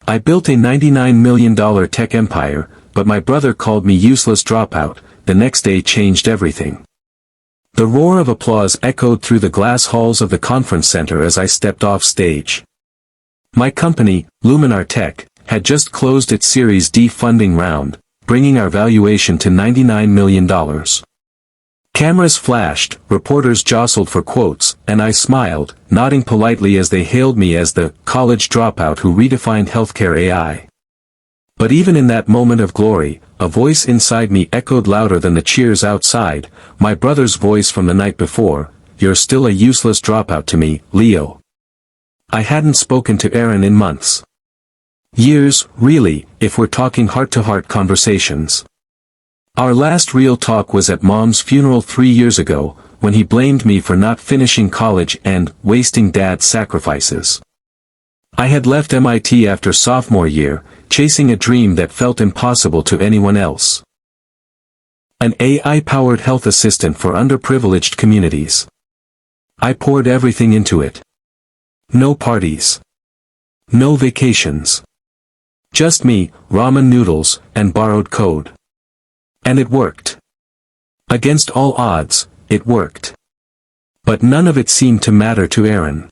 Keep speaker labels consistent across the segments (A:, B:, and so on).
A: I built a $99 million tech empire, but my brother called me useless dropout. The next day changed everything. The roar of applause echoed through the glass halls of the conference center as I stepped off stage. My company, Luminar Tech, had just closed its Series D funding round, bringing our valuation to $99 million. Cameras flashed, reporters jostled for quotes, and I smiled, nodding politely as they hailed me as the college dropout who redefined healthcare AI. But even in that moment of glory, a voice inside me echoed louder than the cheers outside, my brother's voice from the night before: "You're still a useless dropout to me, Leo." I hadn't spoken to Aaron in months. Years, really, if we're talking heart-to-heart conversations. Our last real talk was at Mom's funeral 3 years ago, when he blamed me for not finishing college and wasting Dad's sacrifices. I had left MIT after sophomore year, chasing a dream that felt impossible to anyone else. An AI-powered health assistant for underprivileged communities. I poured everything into it. No parties. No vacations. Just me, ramen noodles, and borrowed code. And it worked. Against all odds, it worked. But none of it seemed to matter to Aaron.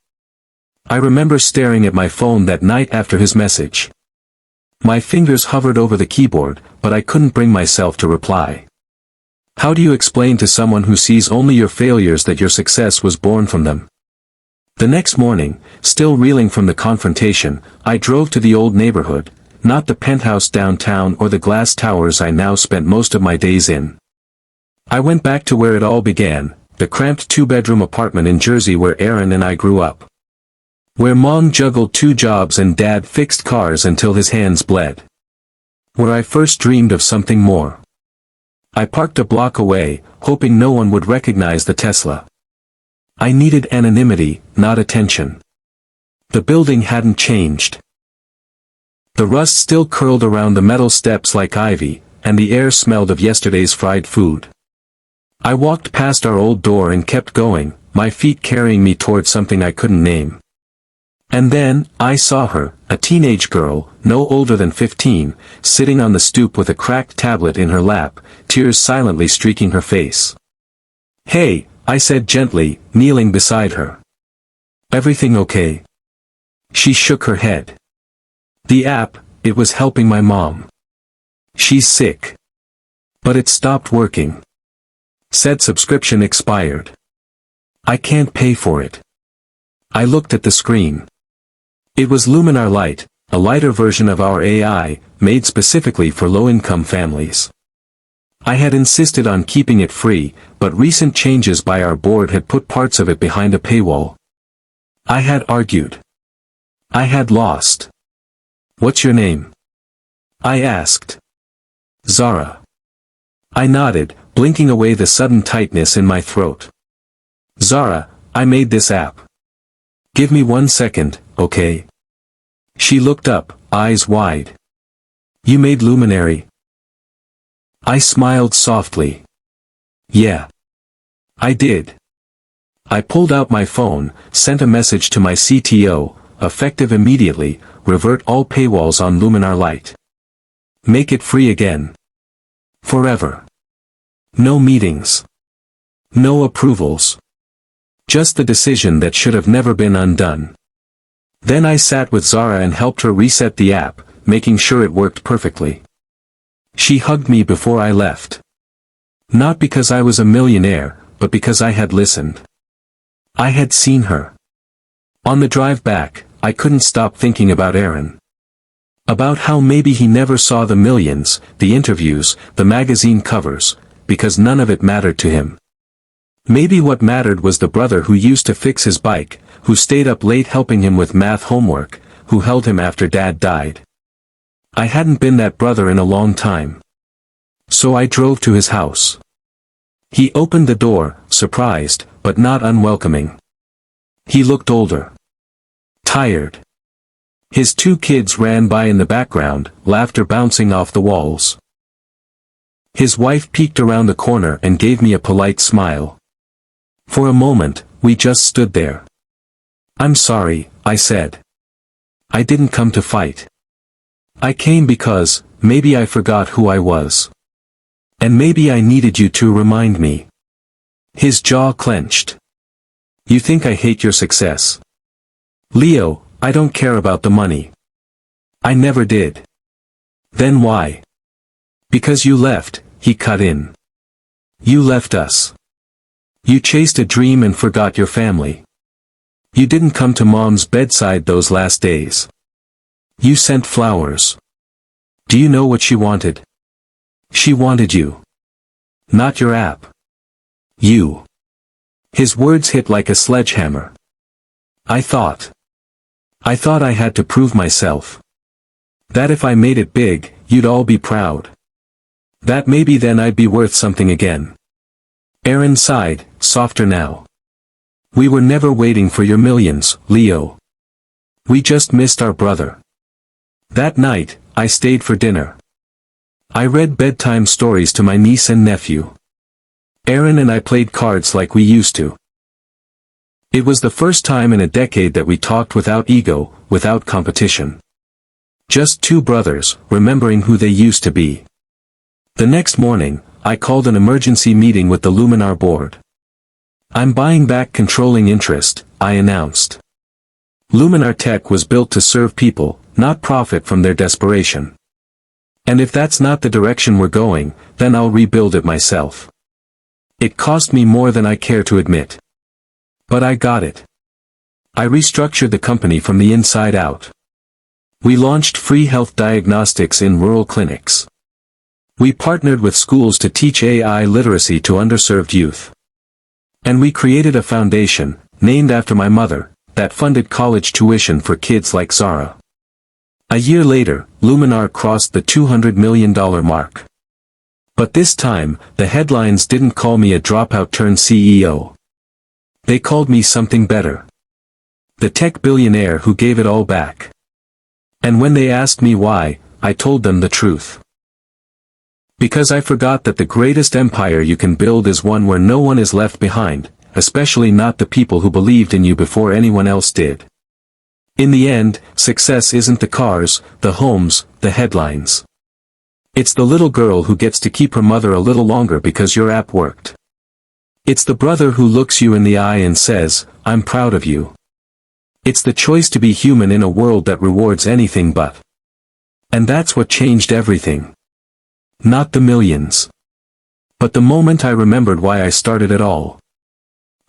A: I remember staring at my phone that night after his message. My fingers hovered over the keyboard, but I couldn't bring myself to reply. How do you explain to someone who sees only your failures that your success was born from them? The next morning, still reeling from the confrontation, I drove to the old neighborhood, not the penthouse downtown or the glass towers I now spent most of my days in. I went back to where it all began, the cramped two-bedroom apartment in Jersey where Aaron and I grew up. Where Mom juggled 2 jobs and Dad fixed cars until his hands bled. Where I first dreamed of something more. I parked a block away, hoping no one would recognize the Tesla. I needed anonymity, not attention. The building hadn't changed. The rust still curled around the metal steps like ivy, and the air smelled of yesterday's fried food. I walked past our old door and kept going, my feet carrying me toward something I couldn't name. And then, I saw her, a teenage girl, no older than 15, sitting on the stoop with a cracked tablet in her lap, tears silently streaking her face. "Hey," I said gently, kneeling beside her. "Everything okay?" She shook her head. "The app, it was helping my mom. She's sick. But it stopped working. Said subscription expired. I can't pay for it." I looked at the screen. It was Luminar Lite, a lighter version of our AI, made specifically for low-income families. I had insisted on keeping it free, but recent changes by our board had put parts of it behind a paywall. I had argued. I had lost. "What's your name?" I asked. "Zara." I nodded, blinking away the sudden tightness in my throat. "Zara, I made this app. Give me 1 second, okay?" She looked up, eyes wide. "You made Luminary?" I smiled softly. "Yeah. I did." I pulled out my phone, sent a message to my CTO, effective immediately: revert all paywalls on Luminar Lite. Make it free again. Forever. No meetings. No approvals. Just the decision that should have never been undone. Then I sat with Zara and helped her reset the app, making sure it worked perfectly. She hugged me before I left. Not because I was a millionaire, but because I had listened. I had seen her. On the drive back, I couldn't stop thinking about Aaron. About how maybe he never saw the millions, the interviews, the magazine covers, because none of it mattered to him. Maybe what mattered was the brother who used to fix his bike, who stayed up late helping him with math homework, who held him after Dad died. I hadn't been that brother in a long time. So I drove to his house. He opened the door, surprised, but not unwelcoming. He looked older. Tired. His 2 kids ran by in the background, laughter bouncing off the walls. His wife peeked around the corner and gave me a polite smile. For a moment, we just stood there. "I'm sorry," I said. "I didn't come to fight." I came because, maybe I forgot who I was. And maybe I needed you to remind me. His jaw clenched. You think I hate your success? Leo, I don't care about the money. I never did. Then why? Because you left, he cut in. You left us. You chased a dream and forgot your family. You didn't come to Mom's bedside those last days. You sent flowers. Do you know what she wanted? She wanted you. Not your app. You. His words hit like a sledgehammer. I thought I had to prove myself. That if I made it big, you'd all be proud. That maybe then I'd be worth something again. Aaron sighed, softer now. We were never waiting for your millions, Leo. We just missed our brother. That night, I stayed for dinner. I read bedtime stories to my niece and nephew. Aaron and I played cards like we used to. It was the first time in a decade that we talked without ego, without competition. Just two brothers, remembering who they used to be. The next morning, I called an emergency meeting with the Luminar board. I'm buying back controlling interest, I announced. Luminar Tech was built to serve people, not profit from their desperation. And if that's not the direction we're going, then I'll rebuild it myself. It cost me more than I care to admit. But I got it. I restructured the company from the inside out. We launched free health diagnostics in rural clinics. We partnered with schools to teach AI literacy to underserved youth. And we created a foundation, named after my mother, that funded college tuition for kids like Zara. A year later, Luminar crossed the $200 million mark. But this time, the headlines didn't call me a dropout turned CEO. They called me something better. The tech billionaire who gave it all back. And when they asked me why, I told them the truth. Because I forgot that the greatest empire you can build is one where no one is left behind, especially not the people who believed in you before anyone else did. In the end, success isn't the cars, the homes, the headlines. It's the little girl who gets to keep her mother a little longer because your app worked. It's the brother who looks you in the eye and says, I'm proud of you. It's the choice to be human in a world that rewards anything but. And that's what changed everything. Not the millions. But the moment I remembered why I started it all.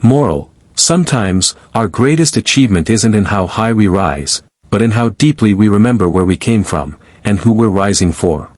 A: Moral: sometimes, our greatest achievement isn't in how high we rise, but in how deeply we remember where we came from, and who we're rising for.